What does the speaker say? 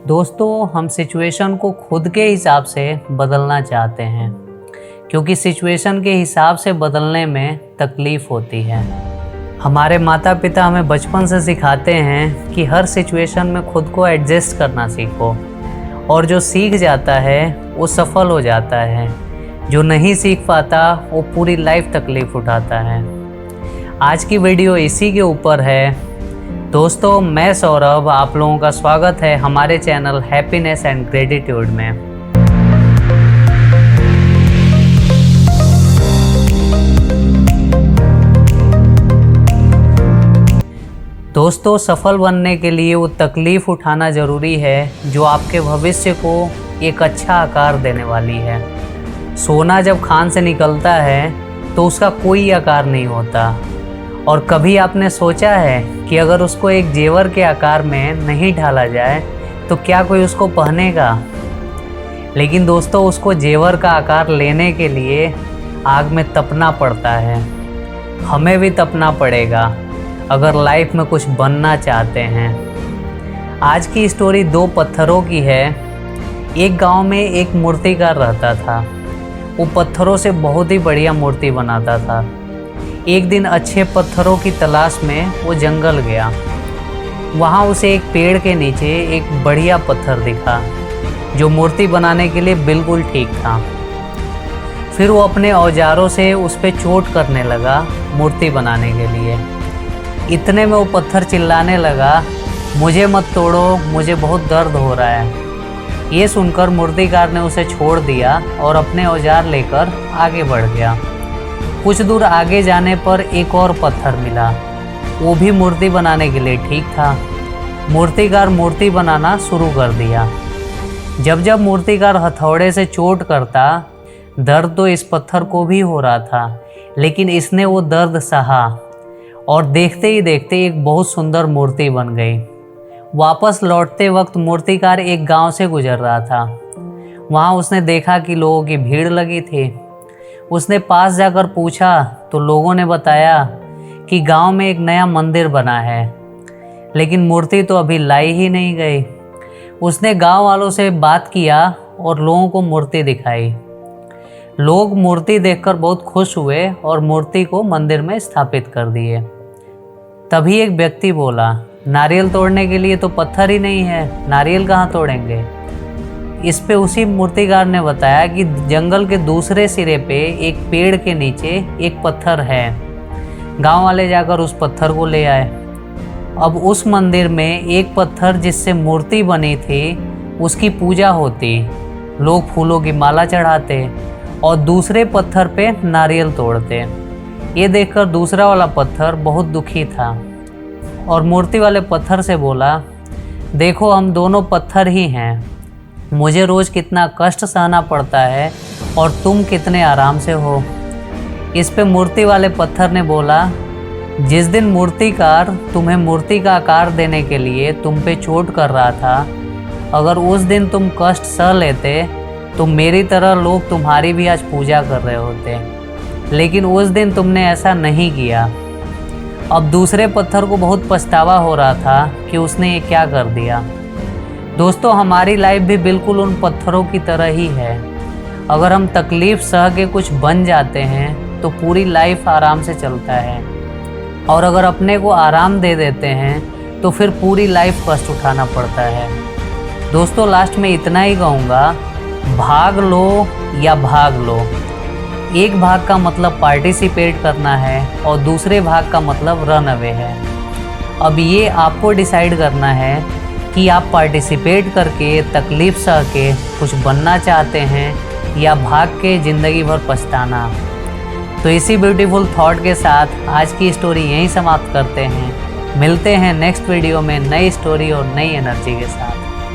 दोस्तों, हम सिचुएशन को खुद के हिसाब से बदलना चाहते हैं क्योंकि सिचुएशन के हिसाब से बदलने में तकलीफ़ होती है। हमारे माता पिता हमें बचपन से सिखाते हैं कि हर सिचुएशन में खुद को एडजस्ट करना सीखो, और जो सीख जाता है वो सफल हो जाता है, जो नहीं सीख पाता वो पूरी लाइफ तकलीफ़ उठाता है। आज की वीडियो इसी के ऊपर है। दोस्तों, मैं सौरभ, आप लोगों का स्वागत है हमारे चैनल हैप्पीनेस एंड ग्रेटिट्यूड में। दोस्तों, सफल बनने के लिए वो तकलीफ़ उठाना ज़रूरी है जो आपके भविष्य को एक अच्छा आकार देने वाली है। सोना जब खान से निकलता है तो उसका कोई आकार नहीं होता, और कभी आपने सोचा है कि अगर उसको एक जेवर के आकार में नहीं ढाला जाए तो क्या कोई उसको पहनेगा? लेकिन दोस्तों, उसको जेवर का आकार लेने के लिए आग में तपना पड़ता है। हमें भी तपना पड़ेगा अगर लाइफ में कुछ बनना चाहते हैं। आज की स्टोरी दो पत्थरों की है। एक गांव में एक मूर्तिकार रहता था। वो पत्थरों से बहुत ही बढ़िया मूर्ति बनाता था। एक दिन अच्छे पत्थरों की तलाश में वो जंगल गया। वहाँ उसे एक पेड़ के नीचे एक बढ़िया पत्थर दिखा जो मूर्ति बनाने के लिए बिल्कुल ठीक था। फिर वो अपने औजारों से उस पर चोट करने लगा मूर्ति बनाने के लिए। इतने में वो पत्थर चिल्लाने लगा, मुझे मत तोड़ो, मुझे बहुत दर्द हो रहा है। ये सुनकर मूर्तिकार ने उसे छोड़ दिया और अपने औजार लेकर आगे बढ़ गया। कुछ दूर आगे जाने पर एक और पत्थर मिला। वो भी मूर्ति बनाने के लिए ठीक था। मूर्तिकार मूर्ति बनाना शुरू कर दिया। जब जब मूर्तिकार हथौड़े से चोट करता, दर्द तो इस पत्थर को भी हो रहा था, लेकिन इसने वो दर्द सहा और देखते ही देखते एक बहुत सुंदर मूर्ति बन गई। वापस लौटते वक्त मूर्तिकार एक गांव से गुजर रहा था। वहाँ उसने देखा कि लोगों की भीड़ लगी थी। उसने पास जाकर पूछा तो लोगों ने बताया कि गांव में एक नया मंदिर बना है, लेकिन मूर्ति तो अभी लाई ही नहीं गई। उसने गांव वालों से बात किया और लोगों को मूर्ति दिखाई। लोग मूर्ति देखकर बहुत खुश हुए और मूर्ति को मंदिर में स्थापित कर दिए। तभी एक व्यक्ति बोला, नारियल तोड़ने के लिए तो पत्थर ही नहीं है, नारियल कहाँ तोड़ेंगे? इस पे उसी मूर्तिकार ने बताया कि जंगल के दूसरे सिरे पे एक पेड़ के नीचे एक पत्थर है। गांव वाले जाकर उस पत्थर को ले आए। अब उस मंदिर में एक पत्थर जिससे मूर्ति बनी थी उसकी पूजा होती, लोग फूलों की माला चढ़ाते और दूसरे पत्थर पे नारियल तोड़ते। ये देखकर दूसरा वाला पत्थर बहुत दुखी था और मूर्ति वाले पत्थर से बोला, देखो, हम दोनों पत्थर ही हैं। मुझे रोज़ कितना कष्ट सहना पड़ता है और तुम कितने आराम से हो। इस पे मूर्ति वाले पत्थर ने बोला, जिस दिन मूर्तिकार तुम्हें मूर्ति का आकार देने के लिए तुम पे चोट कर रहा था, अगर उस दिन तुम कष्ट सह लेते तो मेरी तरह लोग तुम्हारी भी आज पूजा कर रहे होते, लेकिन उस दिन तुमने ऐसा नहीं किया। अब दूसरे पत्थर को बहुत पछतावा हो रहा था कि उसने ये क्या कर दिया। दोस्तों, हमारी लाइफ भी बिल्कुल उन पत्थरों की तरह ही है। अगर हम तकलीफ़ सह के कुछ बन जाते हैं तो पूरी लाइफ आराम से चलता है, और अगर अपने को आराम दे देते हैं तो फिर पूरी लाइफ कष्ट उठाना पड़ता है। दोस्तों, लास्ट में इतना ही कहूँगा, भाग लो या भाग लो। एक भाग का मतलब पार्टिसिपेट करना है और दूसरे भाग का मतलब रन अवे है। अब ये आपको डिसाइड करना है कि आप पार्टिसिपेट करके तकलीफ़ सह के कुछ बनना चाहते हैं या भाग के ज़िंदगी भर पछताना। तो इसी ब्यूटीफुल थॉट के साथ आज की स्टोरी यहीं समाप्त करते हैं। मिलते हैं नेक्स्ट वीडियो में नई स्टोरी और नई एनर्जी के साथ।